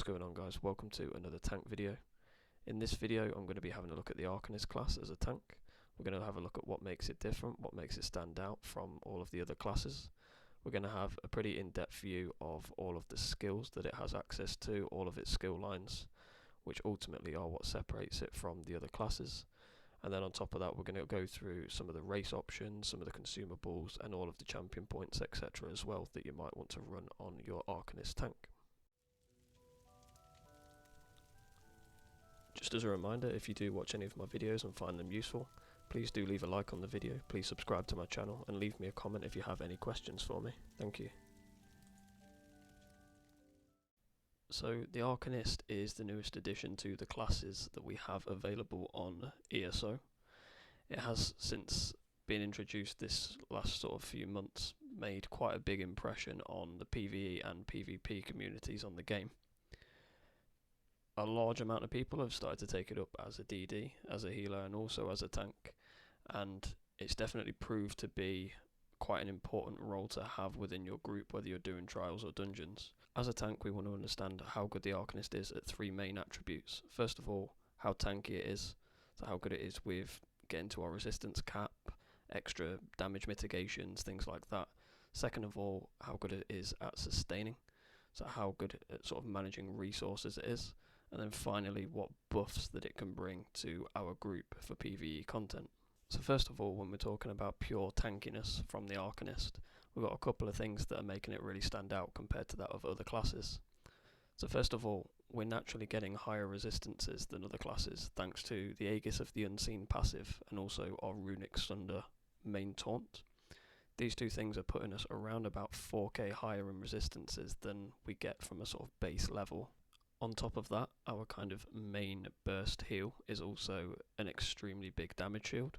What's going on, guys? Welcome to another tank video. In this video I'm going to be having a look at the Arcanist class as a tank. We're going to have a look at what makes it different, what makes it stand out from all of the other classes. We're going to have a pretty in-depth view of all of the skills that it has access to, all of its skill lines, which ultimately are what separates it from the other classes. And then on top of that we're going to go through some of the race options, some of the consumables and all of the champion points, etc. as well that you might want to run on your Arcanist tank. Just as a reminder, if you do watch any of my videos and find them useful, please do leave a like on the video, please subscribe to my channel and leave me a comment if you have any questions for me. Thank you. So the Arcanist is the newest addition to the classes that we have available on ESO. It has, since being introduced this last sort of few months, made quite a big impression on the PvE and PvP communities on the game. A large amount of people have started to take it up as a DD, as a healer and also as a tank, and it's definitely proved to be quite an important role to have within your group, whether you're doing trials or dungeons. As a tank we want to understand how good the Arcanist is at three main attributes. First of all, how tanky it is, so how good it is with getting to our resistance cap, extra damage mitigations, things like that. Second of all, how good it is at sustaining, so how good at sort of managing resources it is. And then finally, what buffs that it can bring to our group for PvE content. So first of all, when we're talking about pure tankiness from the Arcanist, we've got a couple of things that are making it really stand out compared to that of other classes. So first of all, we're naturally getting higher resistances than other classes, thanks to the Aegis of the Unseen passive and also our Runic Sunder main taunt. These two things are putting us around about 4k higher in resistances than we get from a sort of base level. On top of that, our kind of main burst heal is also an extremely big damage shield.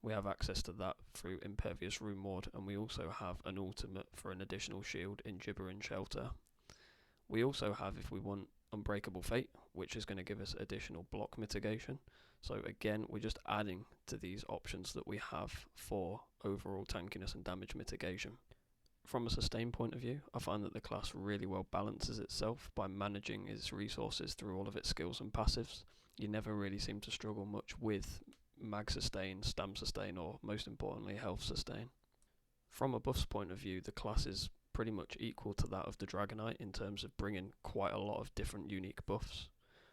We have access to that through Impervious Rune Ward, and we also have an ultimate for an additional shield in Gibbering Shelter. We also have, if we want, Unbreakable Fate, which is going to give us additional block mitigation. So again, we're just adding to these options that we have for overall tankiness and damage mitigation. From a sustain point of view, I find that the class really well balances itself by managing its resources through all of its skills and passives. You never really seem to struggle much with mag sustain, stam sustain, or most importantly health sustain. From a buffs point of view, the class is pretty much equal to that of the Dragonite in terms of bringing quite a lot of different unique buffs.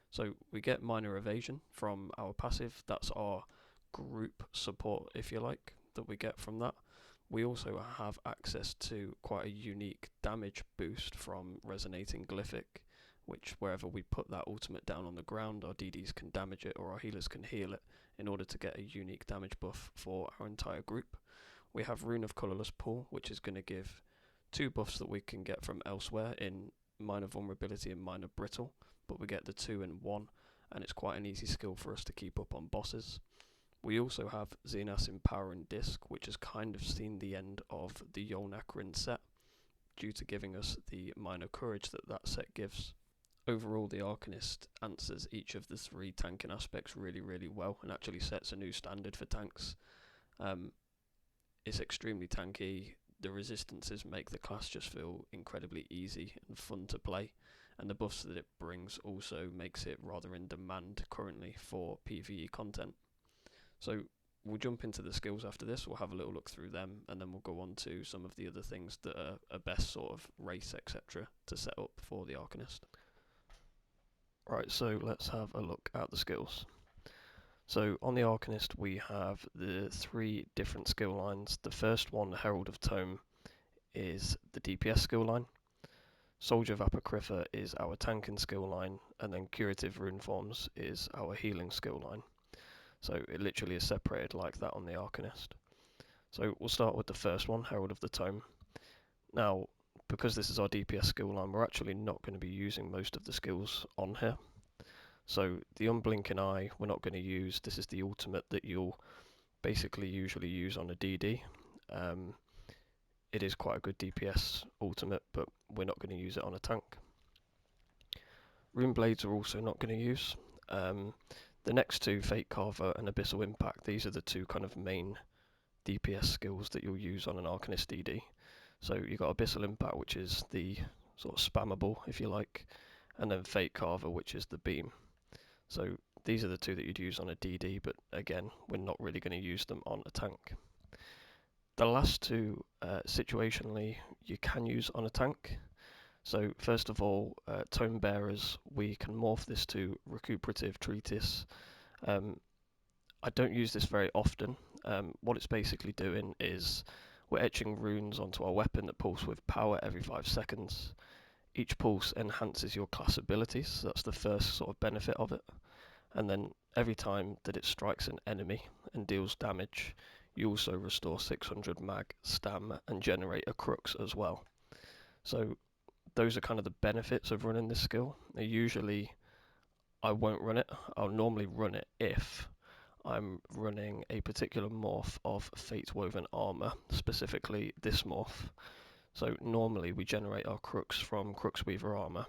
So we get minor evasion from our passive, that's our group support if you like, that we get from that. We also have access to quite a unique damage boost from Resonating Glyphic, which wherever we put that ultimate down on the ground, our DDs can damage it or our healers can heal it in order to get a unique damage buff for our entire group. We have Rune of Colourless Pool, which is going to give two buffs that we can get from elsewhere in Minor Vulnerability and Minor Brittle, but we get the 2 in 1, and it's quite an easy skill for us to keep up on bosses. We also have Xenas Empowering Disc, which has kind of seen the end of the Yolnacrin set, due to giving us the minor courage that that set gives. Overall, the Arcanist answers each of the three tanking aspects really well, and actually sets a new standard for tanks. It's extremely tanky, the resistances make the class just feel incredibly easy and fun to play, and the buffs that it brings also makes it rather in demand currently for PvE content. So we'll jump into the skills after this, we'll have a little look through them, and then we'll go on to some of the other things that are best sort of race, etc. to set up for the Arcanist. Right, so let's have a look at the skills. So on the Arcanist we have the three different skill lines. The first one, Herald of Tome, is the DPS skill line. Soldier of Apocrypha is our tanking skill line, and then Curative Rune Forms is our healing skill line. So it literally is separated like that on the Arcanist. So we'll start with the first one, Herald of the Tome. Now, because this is our DPS skill line, we're actually not going to be using most of the skills on here. So the Unblinking Eye we're not going to use. This is the ultimate that you'll basically usually use on a DD. It is quite a good DPS ultimate, but we're not going to use it on a tank. Rune Blades are also not going to use. The next two, Fate Carver and Abyssal Impact, these are the two kind of main DPS skills that you'll use on an Arcanist DD. So you've got Abyssal Impact, which is the sort of spammable, if you like, and then Fate Carver, which is the beam. So these are the two that you'd use on a DD, but again, we're not really going to use them on a tank. The last two, situationally, you can use on a tank. So first of all, Tome Bearers, we can morph this to Recuperative Treatise. I don't use this very often. What it's basically doing is we're etching runes onto our weapon that pulse with power every 5 seconds. Each pulse enhances your class abilities, so that's the first sort of benefit of it. And then every time that it strikes an enemy and deals damage, you also restore 600 mag, stam, and generate a crux as well. So those are kind of the benefits of running this skill. Usually I won't run it. I'll normally run it if I'm running a particular morph of Fate Woven Armor, specifically this morph. So normally we generate our crux from Cruxweaver Armor.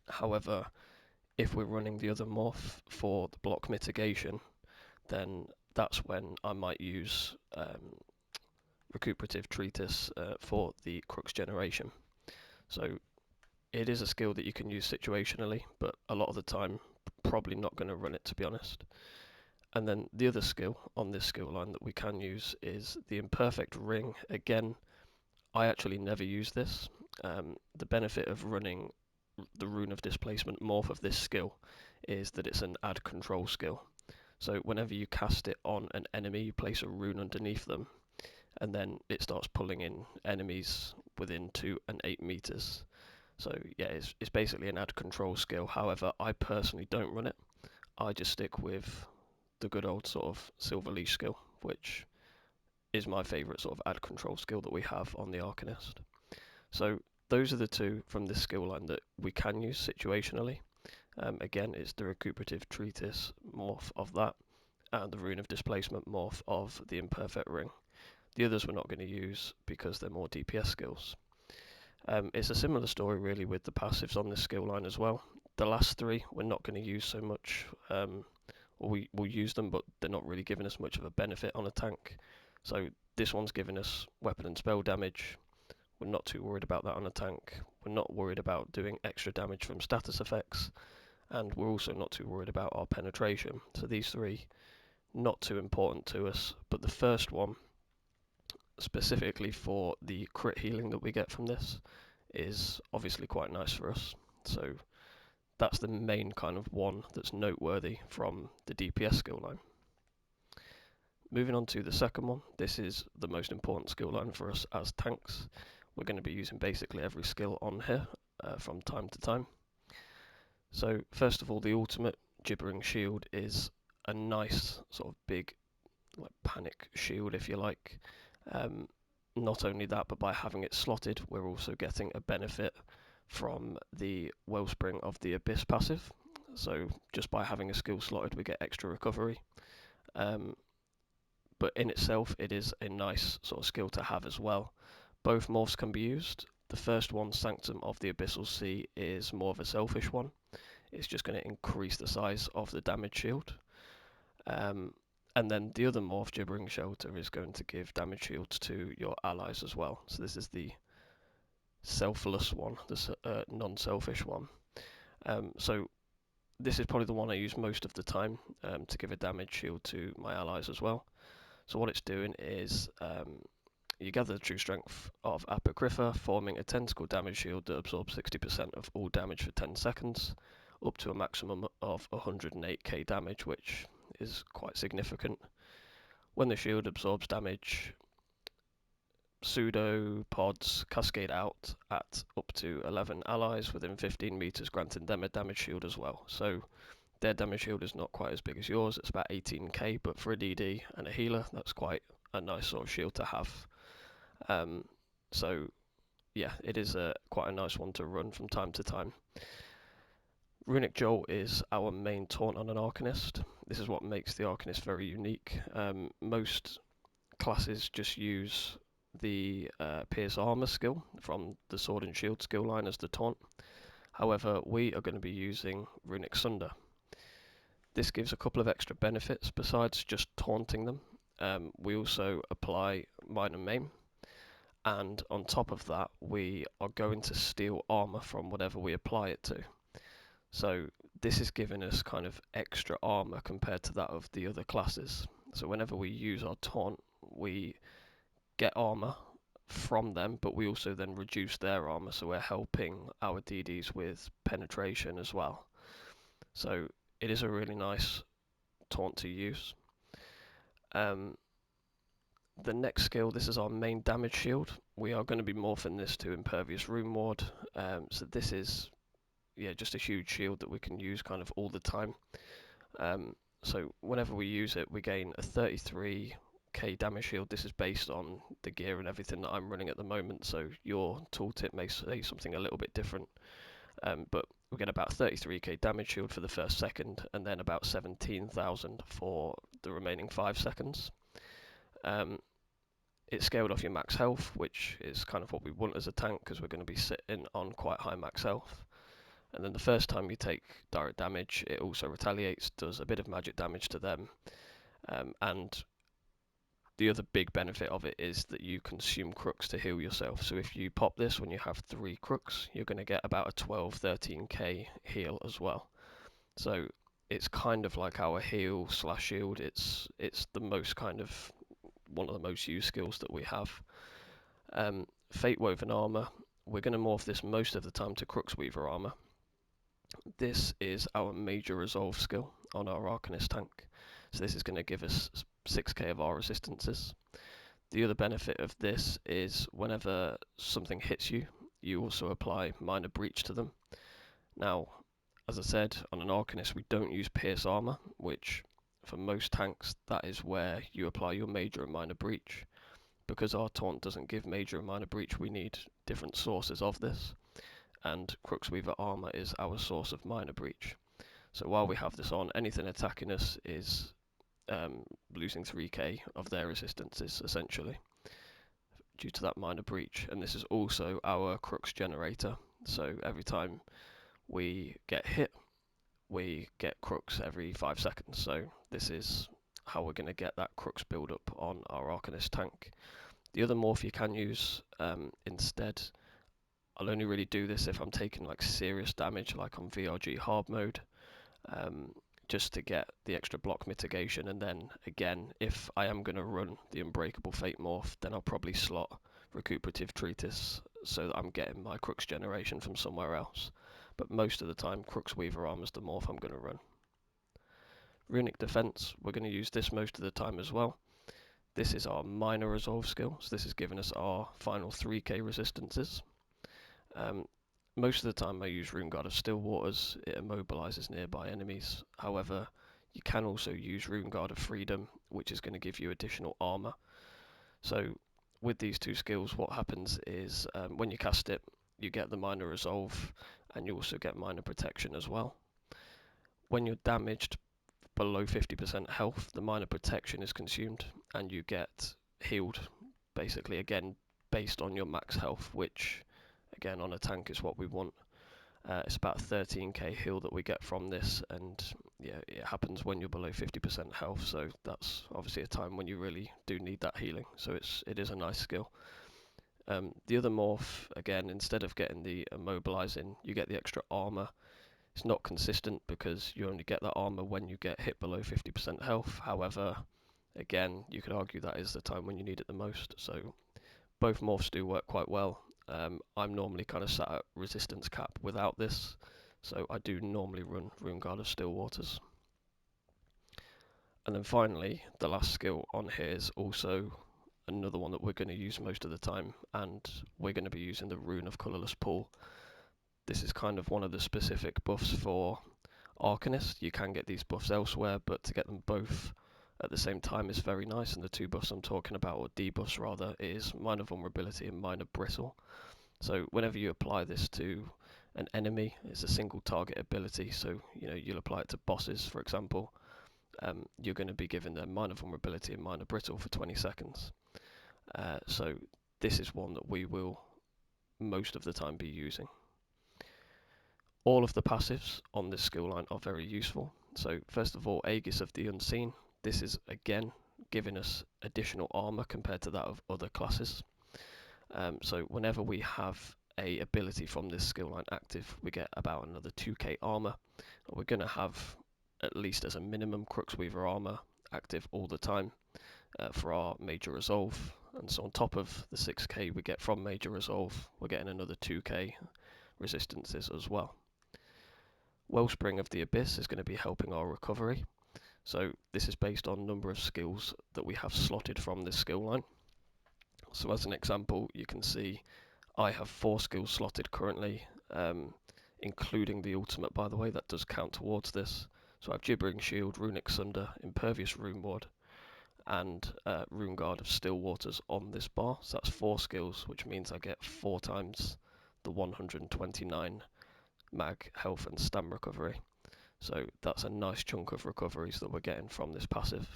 However, if we're running the other morph for the block mitigation, then that's when I might use Recuperative Treatise for the crux generation. So it is a skill that you can use situationally, but a lot of the time probably not going to run it, to be honest. And then the other skill on this skill line that we can use is the Imperfect Ring. Again, I actually never use this. The benefit of running the Rune of Displacement morph of this skill is that it's an add control skill. So whenever you cast it on an enemy, you place a rune underneath them, and then it starts pulling in enemies within 2 and 8 meters. So yeah, it's basically an add control skill. However, I personally don't run it. I just stick with the good old sort of Silver Leash skill, which is my favourite sort of add control skill that we have on the Arcanist. So those are the two from this skill line that we can use situationally. Again, it's the Recuperative Treatise morph of that, and the Rune of Displacement morph of the Imperfect Ring. The others we're not going to use because they're more DPS skills. It's a similar story really with the passives on this skill line as well. The last three we're not going to use so much, or we'll use them, but they're not really giving us much of a benefit on a tank. So this one's giving us weapon and spell damage. We're not too worried about that on a tank. We're not worried about doing extra damage from status effects, and we're also not too worried about our penetration. So these three, not too important to us, but the first one, specifically for the crit healing that we get from this, is obviously quite nice for us. So that's the main kind of one that's noteworthy from the DPS skill line. Moving on to the second one, this is the most important skill line for us as tanks. We're going to be using basically every skill on here from time to time. So first of all, the ultimate Gibbering Shield is a nice sort of big like panic shield, if you like. Not only that, but by having it slotted, we're also getting a benefit from the Wellspring of the Abyss passive. So just by having a skill slotted, we get extra recovery. But in itself, it is a nice sort of skill to have as well. Both morphs can be used. The first one, Sanctum of the Abyssal Sea, is more of a selfish one. It's just going to increase the size of the damage shield. And then the other morph, Gibbering Shelter, is going to give damage shields to your allies as well. So this is the selfless one, the non-selfish one. So this is probably the one I use most of the time to give a damage shield to my allies as well. So what it's doing is you gather the true strength of Apocrypha, forming a tentacle damage shield that absorbs 60% of all damage for 10 seconds, up to a maximum of 108k damage, which is quite significant. When the shield absorbs damage, pseudopods cascade out at up to 11 allies within 15 meters, granting them a damage shield as well. So their damage shield is not quite as big as yours, it's about 18k, but for a DD and a healer, that's quite a nice sort of shield to have. So yeah, it is quite a nice one to run from time to time. Runic Jolt is our main taunt on an Arcanist. This is what makes the Arcanist very unique. Most classes just use the Pierce Armor skill from the Sword and Shield skill line as the taunt. However, we are going to be using Runic Sunder. This gives a couple of extra benefits besides just taunting them. We also apply Minor Maim, and on top of that, we are going to steal armor from whatever we apply it to. So this is giving us kind of extra armor compared to that of the other classes. So whenever we use our taunt, we get armor from them, but we also then reduce their armor, so we're helping our DDs with penetration as well. So it is a really nice taunt to use. The next skill, this is our main damage shield. We are going to be morphing this to Impervious Rune Ward. So this is just a huge shield that we can use kind of all the time. So whenever we use it, we gain a 33k damage shield. This is based on the gear and everything that I'm running at the moment, so your tooltip may say something a little bit different. But we get about 33k damage shield for the first second, and then about 17,000 for the remaining 5 seconds. It's scaled off your max health, which is kind of what we want as a tank, because we're going to be sitting on quite high max health. And then the first time you take direct damage, it also retaliates, does a bit of magic damage to them. And the other big benefit of it is that you consume crooks to heal yourself. So if you pop this when you have 3 crooks, you're going to get about a 12-13k heal as well. So it's kind of like our heal / shield. It's the most kind of one of the most used skills that we have. Fate Woven Armor. We're going to morph this most of the time to Crux Weaver Armor. This is our major resolve skill on our Arcanist Tank. So this is going to give us 6k of our resistances. The other benefit of this is whenever something hits you, you also apply Minor Breach to them. Now, as I said, on an Arcanist we don't use Pierce Armor, which for most tanks that is where you apply your Major and Minor Breach. Because our taunt doesn't give Major and Minor Breach, we need different sources of this. And Cruxweaver Armor is our source of Minor Breach. So while we have this on, anything attacking us is losing 3k of their resistances, essentially, due to that Minor Breach. And this is also our Crux generator. So every time we get hit, we get Crux every 5 seconds. So this is how we're going to get that Crux build up on our Arcanist Tank. The other morph you can use instead, I'll only really do this if I'm taking like serious damage, like on VRG hard mode, just to get the extra block mitigation. And then again, if I am going to run the Unbreakable Fate morph, then I'll probably slot Recuperative Treatise so that I'm getting my Crux generation from somewhere else. But most of the time, Crux Weaver Armor is the morph I'm going to run. Runic Defense, we're going to use this most of the time as well. This is our minor resolve skill, so this is giving us our final 3k resistances. Most of the time I use Rune Guard of Still Waters, it immobilizes nearby enemies. However, you can also use Rune Guard of Freedom, which is going to give you additional armor. So with these two skills, what happens is when you cast it, you get the minor resolve, and you also get minor protection as well. When you're damaged below 50% health, the minor protection is consumed, and you get healed, basically, again, based on your max health, which again on a tank is what we want. It's about 13k heal that we get from this, and yeah, it happens when you're below 50% health, so that's obviously a time when you really do need that healing, so it is a nice skill. The other morph, again, instead of getting the immobilizing, you get the extra armor. It's not consistent because you only get that armor when you get hit below 50% health. However, again, you could argue that is the time when you need it the most, so both morphs do work quite well. I'm normally kind of sat at resistance cap without this, so I do normally run Rune Guard of Still Waters. And then finally, the last skill on here is also another one that we're going to use most of the time, and we're going to be using the Rune of Colourless Pool. This is kind of one of the specific buffs for Arcanist. You can get these buffs elsewhere, but to get them both at the same time is very nice, and the two buffs I'm talking about, or debuffs rather, is Minor Vulnerability and Minor Brittle. So whenever you apply this to an enemy, it's a single target ability, so you'll apply it to bosses, for example. You're going to be given their Minor Vulnerability and Minor Brittle for 20 seconds. So this is one that we will most of the time be using. All of the passives on this skill line are very useful. So first of all, Aegis of the Unseen. This is again giving us additional armor compared to that of other classes. So whenever we have a ability from this skill line active, we get about another 2k armor. We're going to have, at least as a minimum, Crooksweaver armor active all the time for our Major Resolve. And so on top of the 6k we get from Major Resolve, we're getting another 2k resistances as well. Wellspring of the Abyss is going to be helping our recovery. So this is based on number of skills that we have slotted from this skill line. So as an example, you can see I have 4 skills slotted currently, including the ultimate, by the way, that does count towards this. So I have Gibbering Shield, Runic Sunder, Impervious Rune Ward, and Rune Guard of Still Waters on this bar. So that's 4 skills, which means I get 4 times the 129 mag, health and stam recovery. So that's a nice chunk of recoveries that we're getting from this passive.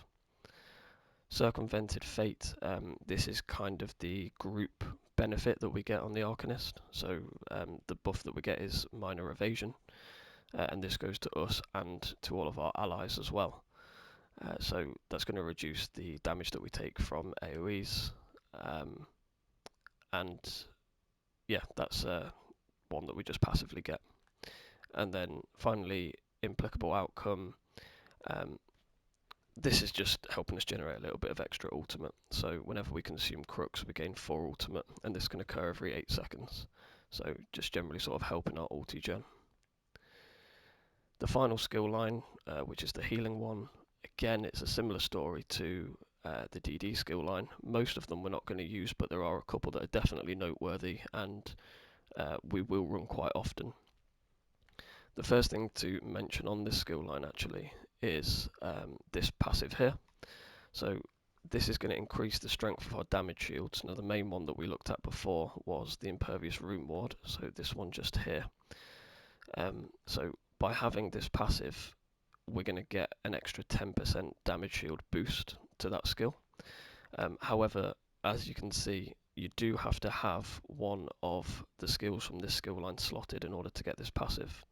Circumvented Fate, this is kind of the group benefit that we get on the Arcanist. So the buff that we get is minor evasion, and this goes to us and to all of our allies as well. So that's going to reduce the damage that we take from AoEs, and yeah, that's one that we just passively get. And then finally, Implicable Outcome. This is just helping us generate a little bit of extra ultimate. So whenever we consume crooks, we gain 4 ultimate, and this can occur every 8 seconds. So just generally sort of helping our ulti gen. The final skill line, which is the healing one, again, it's a similar story to the DD skill line. Most of them we're not going to use, but there are a couple that are definitely noteworthy, and we will run quite often. The first thing to mention on this skill line actually is this passive here. So this is going to increase the strength of our damage shields. Now the main one that we looked at before was the Impervious Rune Ward, so this one just here. So by having this passive, we're going to get an extra 10% damage shield boost to that skill. However, as you can see, you do have to have one of the skills from this skill line slotted in order to get this passive.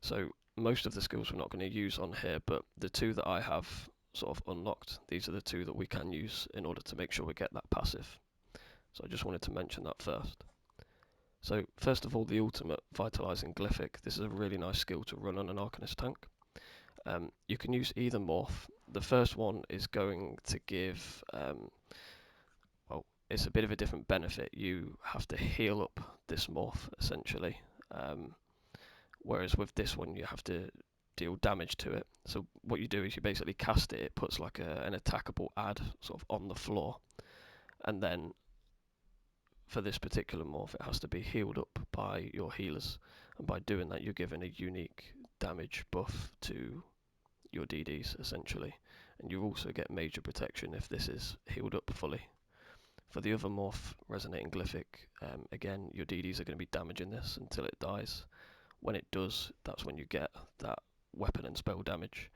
So most of the skills we're not going to use on here, but the 2 that I have sort of unlocked, these are the 2 that we can use in order to make sure we get that passive. So I just wanted to mention that first. So first of all, the ultimate, Vitalizing Glyphic. This is a really nice skill to run on an Arcanist tank. You can use either morph. The first one is going to give, well, it's a bit of a different benefit. You have to heal up this morph, essentially. Whereas with this one, you have to deal damage to it. So what you do is you basically cast it. It puts like an attackable ad sort of on the floor. And then for this particular morph, it has to be healed up by your healers. And by doing that, you're given a unique damage buff to your DDs, essentially. And you also get major protection if this is healed up fully. For the other morph, Resonating Glyphic, again, your DDs are going to be damaging this until it dies. When it does, that's when you get that weapon and spell damage.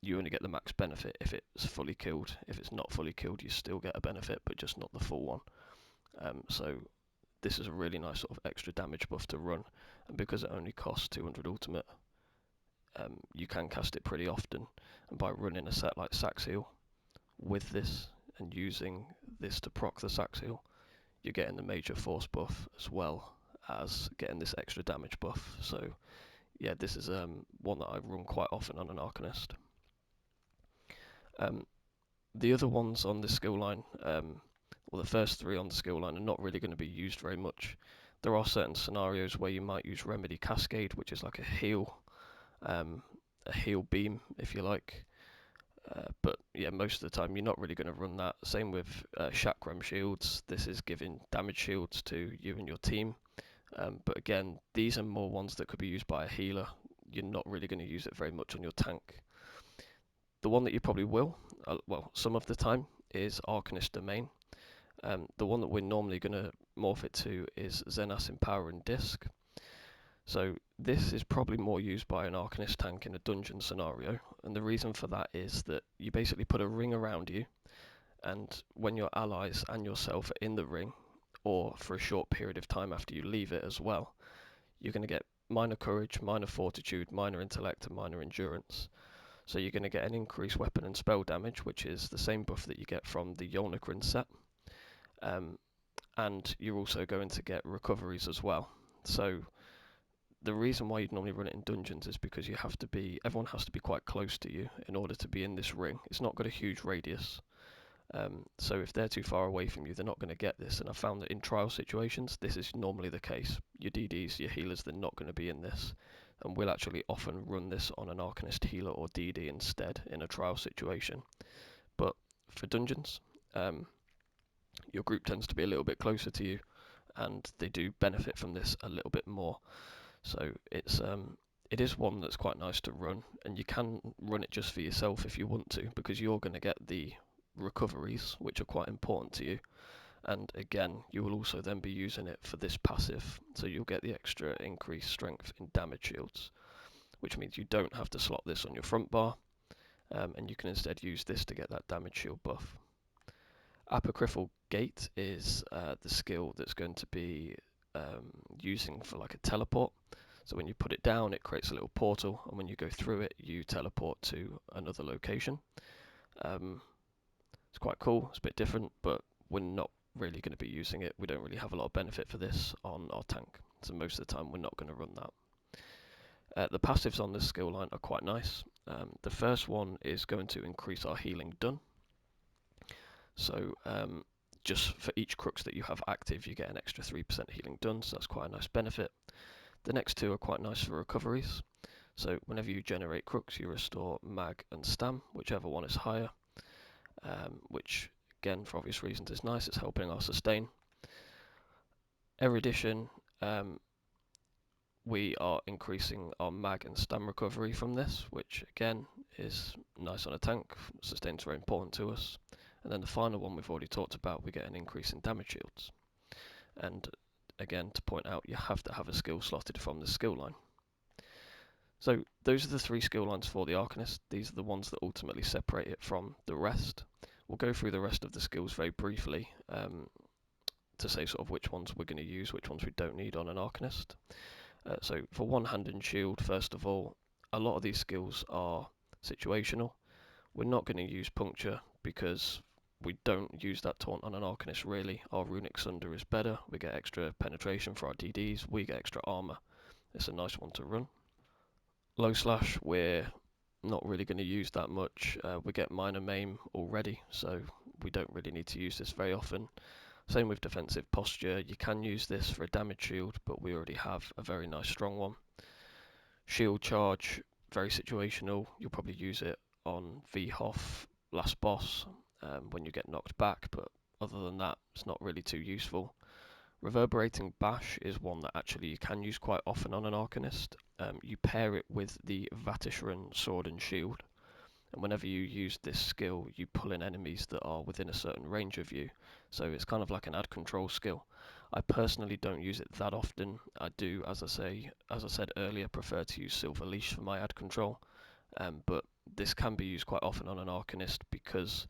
You only get the max benefit if it's fully killed. If it's not fully killed, you still get a benefit, but just not the full one. So this is a really nice sort of extra damage buff to run, and because it only costs 200 ultimate, you can cast it pretty often. And by running a set like Saxheal with this and using this to proc the Saxheal, you're getting the major force buff as well as getting this extra damage buff. So yeah, this is one that I run quite often on an Arcanist. The other ones on this skill line, well, the first 3 on the skill line are not really going to be used very much. There are certain scenarios where you might use Remedy Cascade, which is like a heal beam, if you like. But yeah, most of the time you're not really going to run that. Same with Chakram Shields. This is giving damage shields to you and your team. But again, these are more ones that could be used by a healer. You're not really going to use it very much on your tank. The one that you probably will, well, some of the time, is Arcanist Domain. The one that we're normally going to morph it to is Zenas Empowering Disc. So this is probably more used by an Arcanist tank in a dungeon scenario, and the reason for that is that you basically put a ring around you, and when your allies and yourself are in the ring, or for a short period of time after you leave it as well, you're going to get minor courage, minor fortitude, minor intellect, and minor endurance. So you're going to get an increased weapon and spell damage, which is the same buff that you get from the Yolnagrin set. And you're also going to get recoveries as well. So the reason why you'd normally run it in dungeons is because everyone has to be quite close to you in order to be in this ring. It's not got a huge radius. So if they're too far away from you, they're not going to get this. And I found that in trial situations, this is normally the case. Your DDs, your healers, they're not going to be in this. And we'll actually often run this on an Arcanist healer or DD instead in a trial situation. But for dungeons, your group tends to be a little bit closer to you, and they do benefit from this a little bit more. So it is one that's quite nice to run, and you can run it just for yourself if you want to, because you're going to get the recoveries, which are quite important to you. And again, you will also then be using it for this passive, so you'll get the extra increased strength in damage shields, which means you don't have to slot this on your front bar, and you can instead use this to get that damage shield buff. Apocryphal Gate is the skill that's going to be using for like a teleport. So when you put it down, it creates a little portal, and when you go through it, you teleport to another location. It's quite cool, it's a bit different, but we're not really going to be using it. We don't really have a lot of benefit for this on our tank, so most of the time we're not going to run that. The passives on this skill line are quite nice. The first one is going to increase our healing done. So just for each crux that you have active, you get an extra 3% healing done, so that's quite a nice benefit. The next two are quite nice for recoveries. So whenever you generate crux, you restore mag and stam, whichever one is higher, which again, for obvious reasons, is nice. It's helping our sustain. Erudition, we are increasing our mag and stam recovery from this, which again is nice on a tank. Sustain's very important to us. And then the final one we've already talked about, we get an increase in damage shields. And again, to point out, you have to have a skill slotted from the skill line. So those are the three skill lines for the Arcanist. These are the ones that ultimately separate it from the rest. We'll go through the rest of the skills very briefly to say sort of which ones we're going to use, which ones we don't need on an Arcanist. So for one hand and shield, first of all, a lot of these skills are situational. We're not going to use puncture because we don't use that taunt on an Arcanist really. Our runic sunder is better. We get extra penetration for our DDs. We get extra armor. It's a nice one to run. Low slash, we're not really going to use that much. We get minor maim already, so we don't really need to use this very often. Same with defensive posture. You can use this for a damage shield, but we already have a very nice strong one. Shield charge, very situational. You'll probably use it on VHOF, last boss, when you get knocked back, but other than that, it's not really too useful. Reverberating Bash is one that actually you can use quite often on an Arcanist. You pair it with the Vatisharan Sword and Shield, and whenever you use this skill, you pull in enemies that are within a certain range of you. So it's kind of like an ad control skill. I personally don't use it that often. I do, as I said earlier, prefer to use Silver Leash for my ad control. But this can be used quite often on an Arcanist because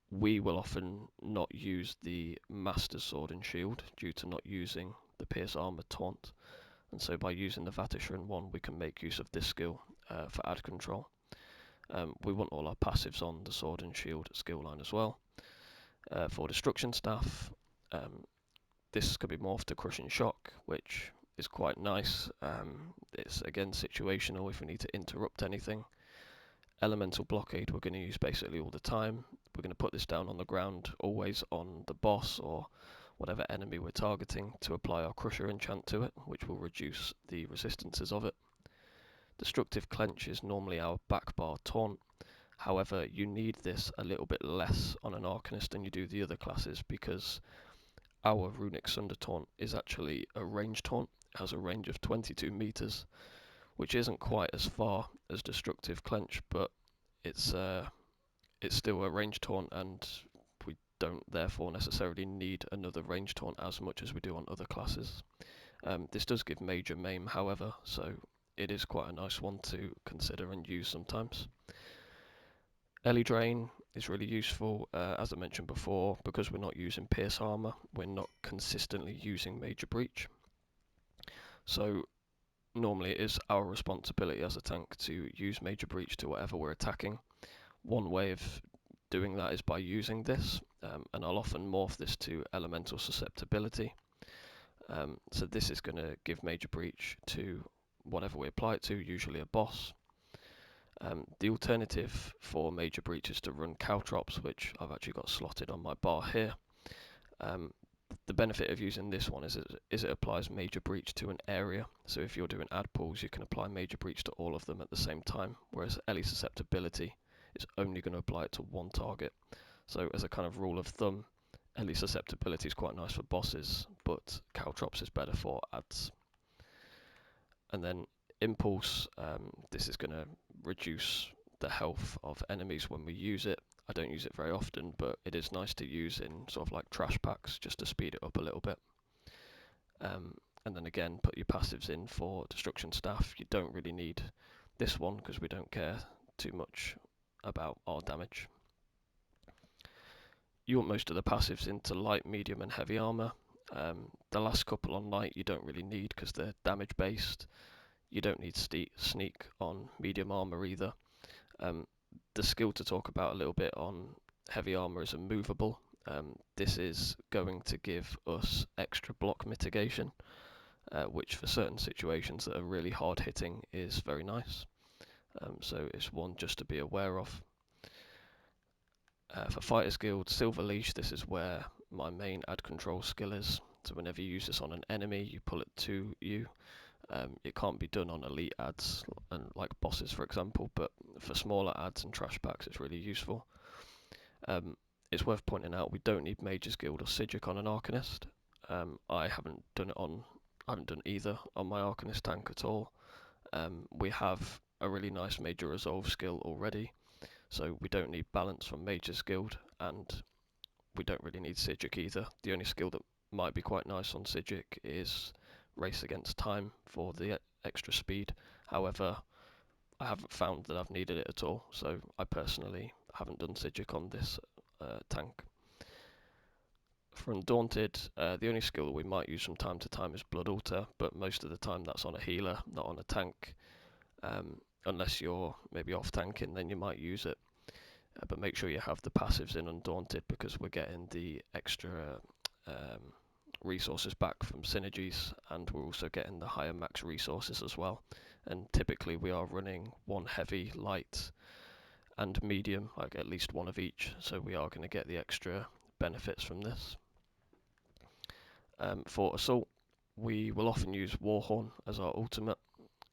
we will often not use the Master Sword and Shield due to not using the Pierce Armor taunt. And so by using the Vatisharan one, we can make use of this skill for ad control. We want all our passives on the Sword and Shield skill line as well. For Destruction Staff, this could be morphed to Crushing Shock, which is quite nice. It's again situational if we need to interrupt anything. Elemental Blockade we're going to use basically all the time. We're going to put this down on the ground, always on the boss or whatever enemy we're targeting, to apply our Crusher enchant to it, which will reduce the resistances of it. Destructive Clench is normally our back bar taunt. However, you need this a little bit less on an Arcanist than you do the other classes, because our Runic Sunder taunt is actually a range taunt. It has a range of 22 meters, which isn't quite as far as Destructive Clench, but it's still a range taunt, and we don't therefore necessarily need another range taunt as much as we do on other classes. This does give major maim, however, so it is quite a nice one to consider and use sometimes. Ellie Drain is really useful, as I mentioned before, because we're not using Pierce Armor, we're not consistently using Major Breach. So normally it is our responsibility as a tank to use Major Breach to whatever we're attacking. One way of doing that is by using this, and I'll often morph this to Elemental Susceptibility. So this is going to give Major Breach to whatever we apply it to, usually a boss. The alternative for Major Breach is to run Caltrops, which I've actually got slotted on my bar here. The benefit of using this one is it applies Major Breach to an area. So if you're doing ad pulls, you can apply Major Breach to all of them at the same time, whereas Ellie Susceptibility is only going to apply it to one target. So as a kind of rule of thumb, Ellie Susceptibility is quite nice for bosses, but Caltrops is better for ads. And then Impulse, this is going to reduce the health of enemies when we use it. I don't use it very often, but it is nice to use in sort of like trash packs just to speed it up a little bit. And then again, put your passives in for Destruction Staff. You don't really need this one because we don't care too much about our damage. You want most of the passives into light, medium and heavy armor. The last couple on light you don't really need because they're damage based. You don't need sneak on medium armor either. The skill to talk about a little bit on heavy armor is immovable. This is going to give us extra block mitigation, which for certain situations that are really hard hitting is very nice. So it's one just to be aware of. For Fighters Guild, Silver Leash, this is where my main ad control skill is. So whenever you use this on an enemy, you pull it to you. It can't be done on elite ads and like bosses, for example, but for smaller ads and trash packs, it's really useful. It's worth pointing out we don't need Mage's Guild or Sigic on an Arcanist. I haven't done either on my Arcanist Tank at all. We have a really nice Major Resolve skill already, so we don't need balance from Mage's Guild, and we don't really need Sigic either. The only skill that might be quite nice on Sigic is Race Against Time for the extra speed. However, I haven't found that I've needed it at all, so I personally haven't done Sigic on this tank. For Undaunted, the only skill that we might use from time to time is Blood Altar, but most of the time that's on a healer, not on a tank. Unless you're maybe off tanking, then you might use it. But make sure you have the passives in Undaunted because we're getting the extra resources back from synergies, and we're also getting the higher max resources as well. And typically we are running one heavy, light and medium, like at least one of each, so we are going to get the extra benefits from this. For Assault, we will often use Warhorn as our ultimate.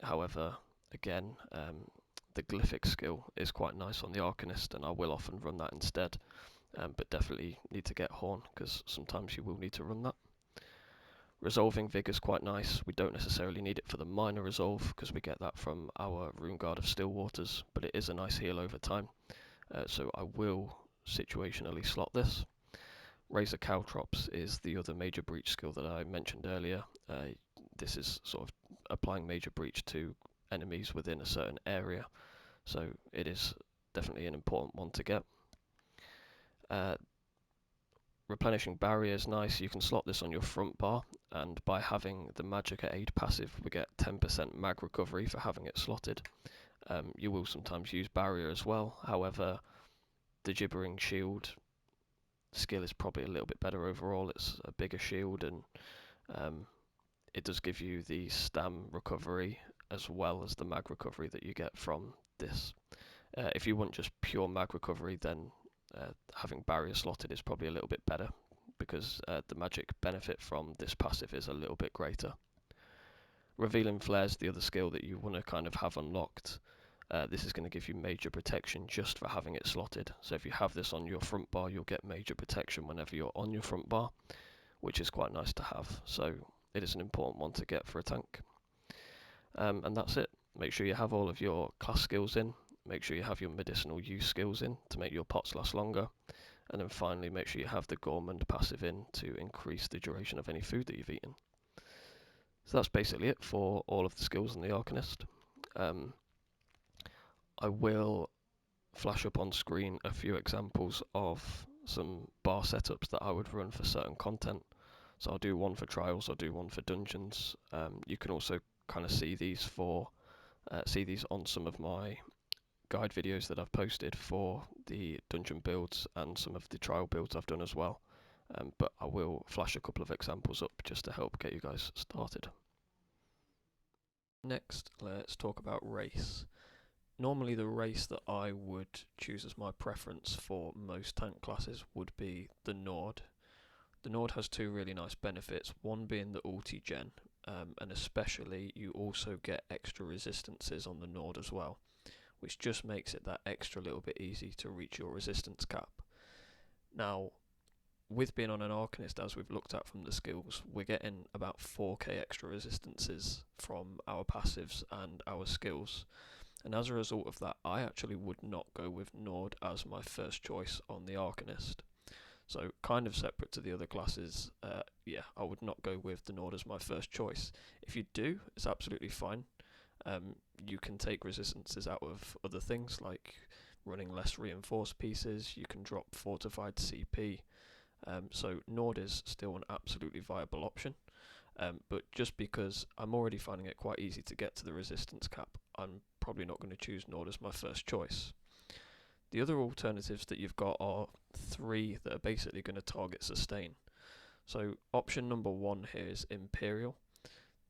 However, again, the Glyphic skill is quite nice on the Arcanist, and I will often run that instead. But definitely need to get Horn, because sometimes you will need to run that. Resolving Vigor is quite nice. We don't necessarily need it for the minor resolve, because we get that from our Rune Guard of Still Waters, but it is a nice heal over time. So I will situationally slot this. Razor Caltrops is the other Major Breach skill that I mentioned earlier. This is sort of applying Major Breach to enemies within a certain area, so it is definitely an important one to get. Replenishing Barrier is nice. You can slot this on your front bar, and by having the Magicka Aid passive, we get 10% mag recovery for having it slotted. You will sometimes use Barrier as well, however, the Gibbering Shield skill is probably a little bit better overall. It's a bigger shield, and it does give you the stam recovery as well as the mag recovery that you get from this. If you want just pure mag recovery, then having Barrier slotted is probably a little bit better, because the magic benefit from this passive is a little bit greater. Revealing Flare is the other skill that you want to kind of have unlocked. This is going to give you major protection just for having it slotted. So if you have this on your front bar, you'll get major protection whenever you're on your front bar, which is quite nice to have. So it is an important one to get for a tank. And that's it. Make sure you have all of your class skills in. Make sure you have your medicinal use skills in to make your pots last longer. And then finally, make sure you have the Gourmand passive in to increase the duration of any food that you've eaten. So that's basically it for all of the skills in the Arcanist. I will flash up on screen a few examples of some bar setups that I would run for certain content. So I'll do one for trials, I'll do one for dungeons. You can also kind of see these on some of my guide videos that I've posted for the dungeon builds and some of the trial builds I've done as well. but I will flash a couple of examples up just to help get you guys started. Next, let's talk about race. Normally the race that I would choose as my preference for most tank classes would be the Nord. The Nord has two really nice benefits, one being the ulti gen, and especially you also get extra resistances on the Nord as well, which just makes it that extra little bit easy to reach your resistance cap. Now, with being on an Arcanist, as we've looked at from the skills, we're getting about 4k extra resistances from our passives and our skills. And as a result of that, I actually would not go with Nord as my first choice on the Arcanist. So kind of separate to the other classes, yeah, I would not go with the Nord as my first choice. If you do, it's absolutely fine. You can take resistances out of other things like running less reinforced pieces, you can drop fortified CP. So Nord is still an absolutely viable option. But just because I'm already finding it quite easy to get to the resistance cap, I'm probably not going to choose Nord as my first choice. The other alternatives that you've got are three that are basically going to target sustain. So option number one here is Imperial.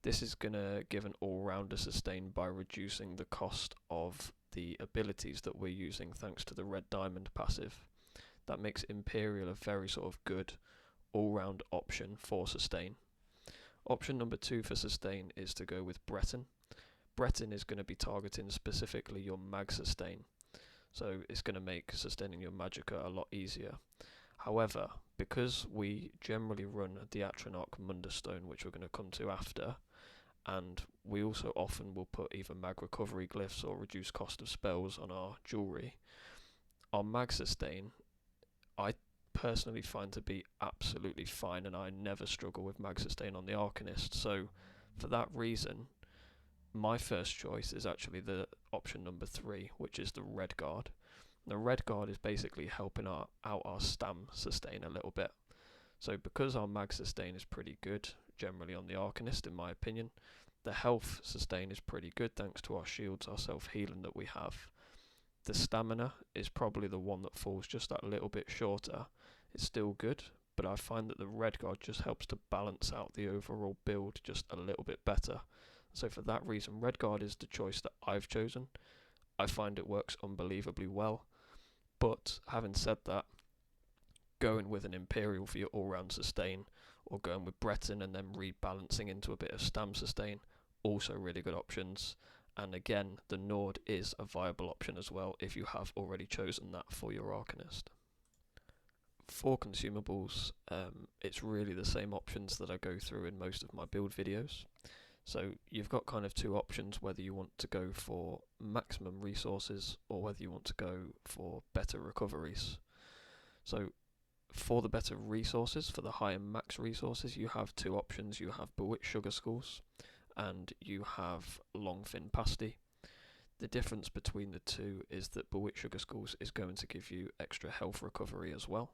This is going to give an all-rounder sustain by reducing the cost of the abilities that we're using thanks to the red diamond passive. That makes Imperial a very sort of good all-round option for sustain. Option number two for sustain is to go with Breton. Breton is going to be targeting specifically your mag sustain. So it's going to make sustaining your magicka a lot easier. However, because we generally run the Atronach Mundus stone, which we're going to come to after, and we also often will put either mag recovery glyphs or reduced cost of spells on our jewellery, our mag sustain I personally find to be absolutely fine, and I never struggle with mag sustain on the Arcanist. So for that reason, my first choice is actually the option number three, which is the red guard. The red guard is basically helping out our stam sustain a little bit. So because our mag sustain is pretty good generally on the Arcanist, in my opinion, the health sustain is pretty good thanks to our shields, our self-healing that we have. The stamina is probably the one that falls just that little bit shorter. It's still good, but I find that the red guard just helps to balance out the overall build just a little bit better. So for that reason, red guard is the choice that I've chosen. I find it works unbelievably well, but having said that, going with an Imperial for your all-round sustain, or going with Breton and then rebalancing into a bit of stam sustain, also really good options. And again, the Nord is a viable option as well if you have already chosen that for your Arcanist. For consumables, it's really the same options that I go through in most of my build videos. So you've got kind of two options, whether you want to go for maximum resources or whether you want to go for better recoveries. So for the better resources, for the high and max resources, you have two options. You have Bewitched Sugar Skulls and you have Longfin Pasty. The difference between the two is that Bewitched Sugar Skulls is going to give you extra health recovery as well.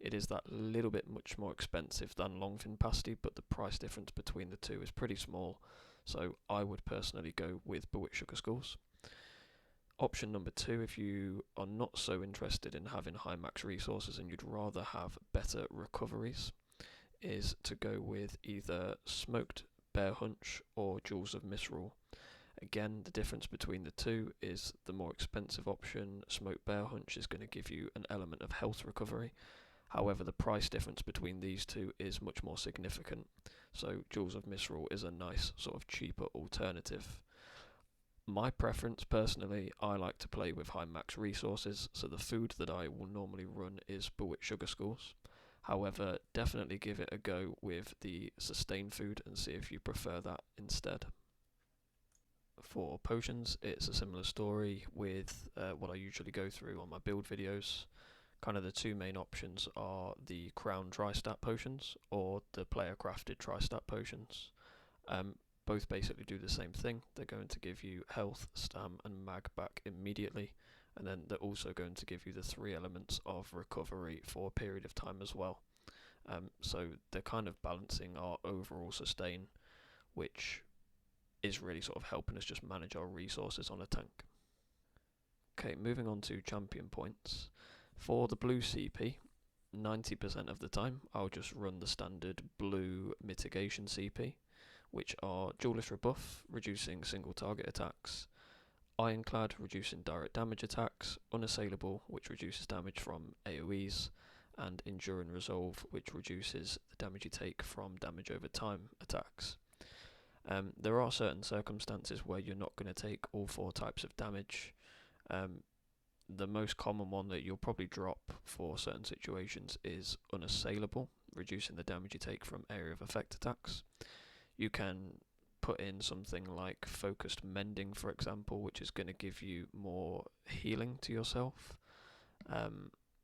It is that little bit much more expensive than Longfin Pasty, but the price difference between the two is pretty small, so I would personally go with Bewitched Sugar Skulls. Option number two, if you are not so interested in having high max resources and you'd rather have better recoveries, is to go with either Smoked Bear Hunch or Jewels of Misrule. Again, the difference between the two is the more expensive option, Smoked Bear Hunch, is going to give you an element of health recovery. However, the price difference between these two is much more significant. So Jewels of Misrule is a nice sort of cheaper alternative. My preference personally, I like to play with high max resources, so the food that I will normally run is Bewitched Sugar Skulls. However, definitely give it a go with the sustain food and see if you prefer that instead. For potions, it's a similar story with what I usually go through on my build videos. Kind of the two main options are the Crown Tri-Stat potions or the player crafted Tri-Stat potions. Both basically do the same thing. They're going to give you health, stam and mag back immediately, and then they're also going to give you the three elements of recovery for a period of time as well. So they're kind of balancing our overall sustain, which is really sort of helping us just manage our resources on a tank. Okay, moving on to champion points. For the blue CP, 90% of the time, I'll just run the standard blue mitigation CP, which are Duelist Rebuff, reducing single target attacks, Ironclad, reducing direct damage attacks, Unassailable, which reduces damage from AoEs, and Enduring Resolve, which reduces the damage you take from damage over time attacks. There are certain circumstances where you're not going to take all 4 types of damage. The most common one that you'll probably drop for certain situations is Unassailable, reducing the damage you take from area of effect attacks. You can put in something like Focused Mending, for example, which is going to give you more healing to yourself.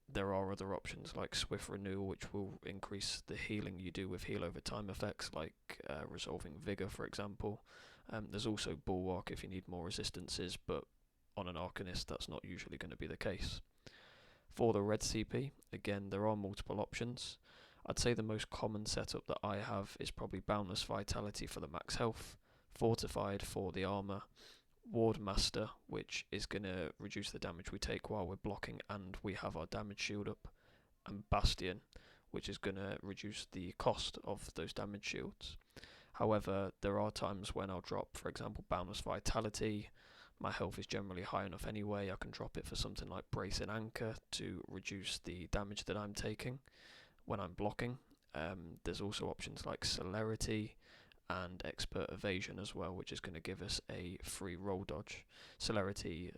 There are other options like Swift Renewal, which will increase the healing you do with heal over time effects, like Resolving Vigor, for example. There's also Bulwark if you need more resistances, but on an Arcanist that's not usually going to be the case. For the red CP, again, there are multiple options. I'd say the most common setup that I have is probably Boundless Vitality for the max health, Fortified for the armor, Ward Master, which is going to reduce the damage we take while we're blocking and we have our damage shield up, and Bastion, which is going to reduce the cost of those damage shields. However, there are times when I'll drop, for example, Boundless Vitality. My health is generally high enough anyway, I can drop it for something like Bracing Anchor to reduce the damage that I'm taking when I'm blocking. There's also options like Celerity and Expert Evasion as well, which is going to give us a free roll dodge. Celerity,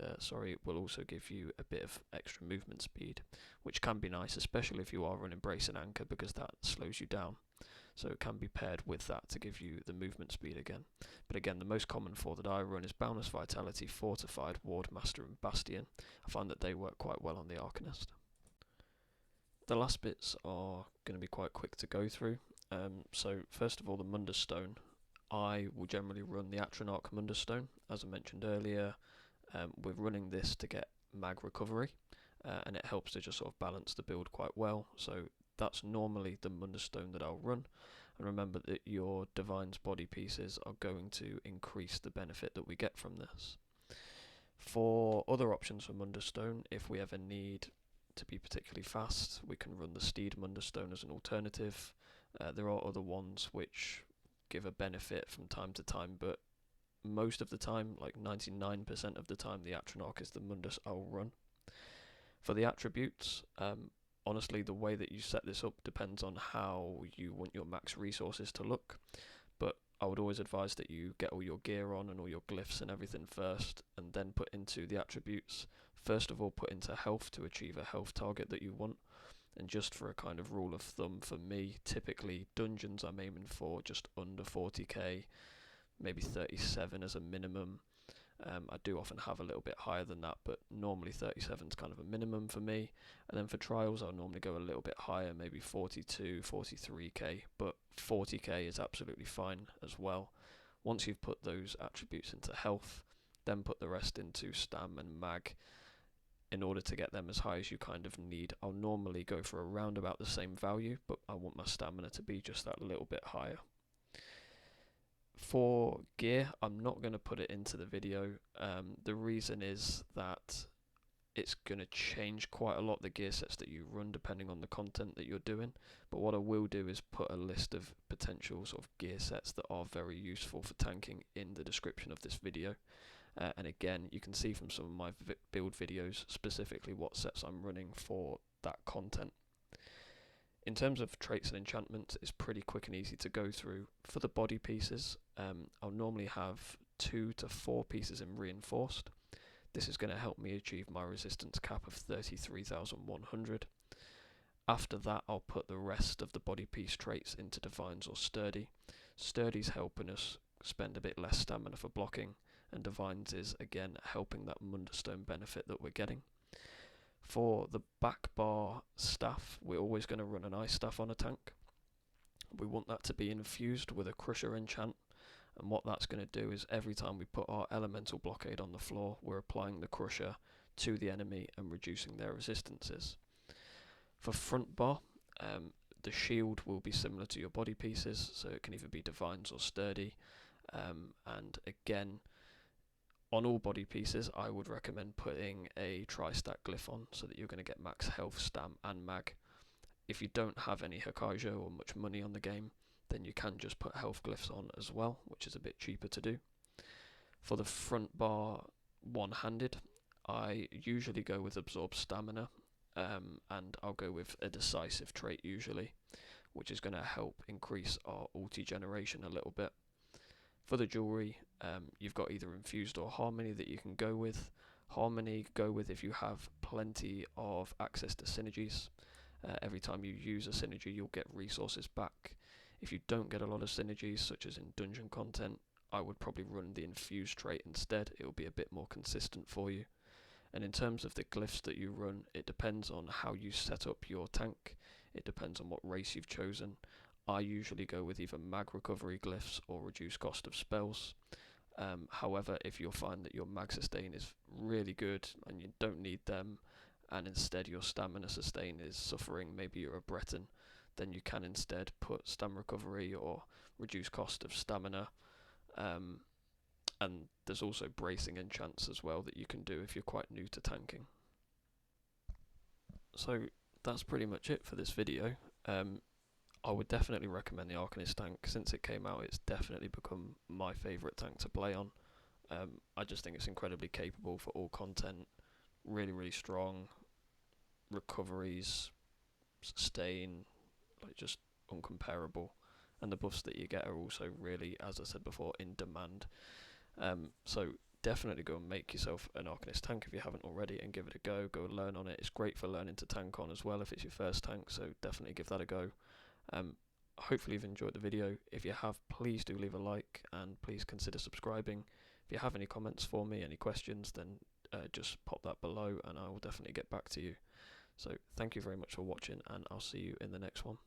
will also give you a bit of extra movement speed, which can be nice, especially if you are running Bracing Anchor, because that slows you down. So it can be paired with that to give you the movement speed again. But again, the most common 4 that I run is Boundless Vitality, Fortified, Ward Master and Bastion. I find that they work quite well on the Arcanist. The last bits are going to be quite quick to go through. So first of all, the Mundus Stone. I will generally run the Atronach Mundus Stone. As I mentioned earlier, we're running this to get mag recovery, and it helps to just sort of balance the build quite well. So that's normally the Mundus Stone that I'll run. And remember that your Divine's body pieces are going to increase the benefit that we get from this. For other options for Mundus Stone, if we ever need to be particularly fast, we can run the Steed Mundus Stone as an alternative. There are other ones which give a benefit from time to time, but most of the time, like 99% of the time, the Atronach is the Mundus I'll run. For the attributes, honestly, the way that you set this up depends on how you want your max resources to look, but I would always advise that you get all your gear on and all your glyphs and everything first, and then put into the attributes. First of all, put into health to achieve a health target that you want. And just for a kind of rule of thumb for me, typically dungeons I'm aiming for just under 40k, maybe 37 as a minimum. I do often have a little bit higher than that, but normally 37 is kind of a minimum for me. And then for trials, I'll normally go a little bit higher, maybe 42, 43k, but 40k is absolutely fine as well. Once you've put those attributes into health, then put the rest into stam and mag. In order to get them as high as you kind of need, I'll normally go for around about the same value, but I want my stamina to be just that little bit higher. For gear, I'm not going to put it into the video. The reason is that it's going to change quite a lot, the gear sets that you run, depending on the content that you're doing. But what I will do is put a list of potential sort of gear sets that are very useful for tanking in the description of this video. And again, you can see from some of my build videos specifically what sets I'm running for that content. In terms of traits and enchantments, it's pretty quick and easy to go through. For the body pieces, I'll normally have 2 to 4 pieces in reinforced. This is going to help me achieve my resistance cap of 33,100. After that, I'll put the rest of the body piece traits into divines or sturdy. Sturdy's helping us spend a bit less stamina for blocking, and divines is again helping that Mundus Stone benefit that we're getting. For the back bar staff, we're always going to run an ice staff on a tank. We want that to be infused with a crusher enchant, and what that's going to do is every time we put our elemental blockade on the floor, we're applying the crusher to the enemy and reducing their resistances. For front bar, the shield will be similar to your body pieces, so it can either be divines or sturdy, and again, on all body pieces, I would recommend putting a tri-stack glyph on so that you're going to get max health, stam and mag. if you don't have any Hakaja or much money on the game, then you can just put health glyphs on as well, which is a bit cheaper to do. For the front bar one-handed, I usually go with absorb stamina, and I'll go with a decisive trait usually, which is going to help increase our ulti generation a little bit. For the jewellery, you've got either infused or harmony that you can go with. Harmony, go with if you have plenty of access to synergies. Every time you use a synergy, you'll get resources back. If you don't get a lot of synergies, such as in dungeon content, I would probably run the infused trait instead. It will be a bit more consistent for you. And in terms of the glyphs that you run, it depends on how you set up your tank. It depends on what race you've chosen. I usually go with either mag recovery glyphs or reduced cost of spells. However, if you'll find that your mag sustain is really good and you don't need them, and instead your stamina sustain is suffering, maybe you're a Breton, then you can instead put stam recovery or reduced cost of stamina. And there's also bracing enchants as well that you can do if you're quite new to tanking. So that's pretty much it for this video. I would definitely recommend the Arcanist Tank. Since it came out, it's definitely become my favourite tank to play on. I just think it's incredibly capable for all content, really, really strong, recoveries, sustain, like just uncomparable, and the buffs that you get are also really, as I said before, in demand. So definitely go and make yourself an Arcanist Tank if you haven't already, and give it a go. Go learn on it. It's great for learning to tank on as well if it's your first tank, so definitely give that a go. Hopefully you've enjoyed the video. If you have, please do leave a like, and please consider subscribing. If you have any comments for me, any questions, then just pop that below and I will definitely get back to you. So thank you very much for watching, and I'll see you in the next one.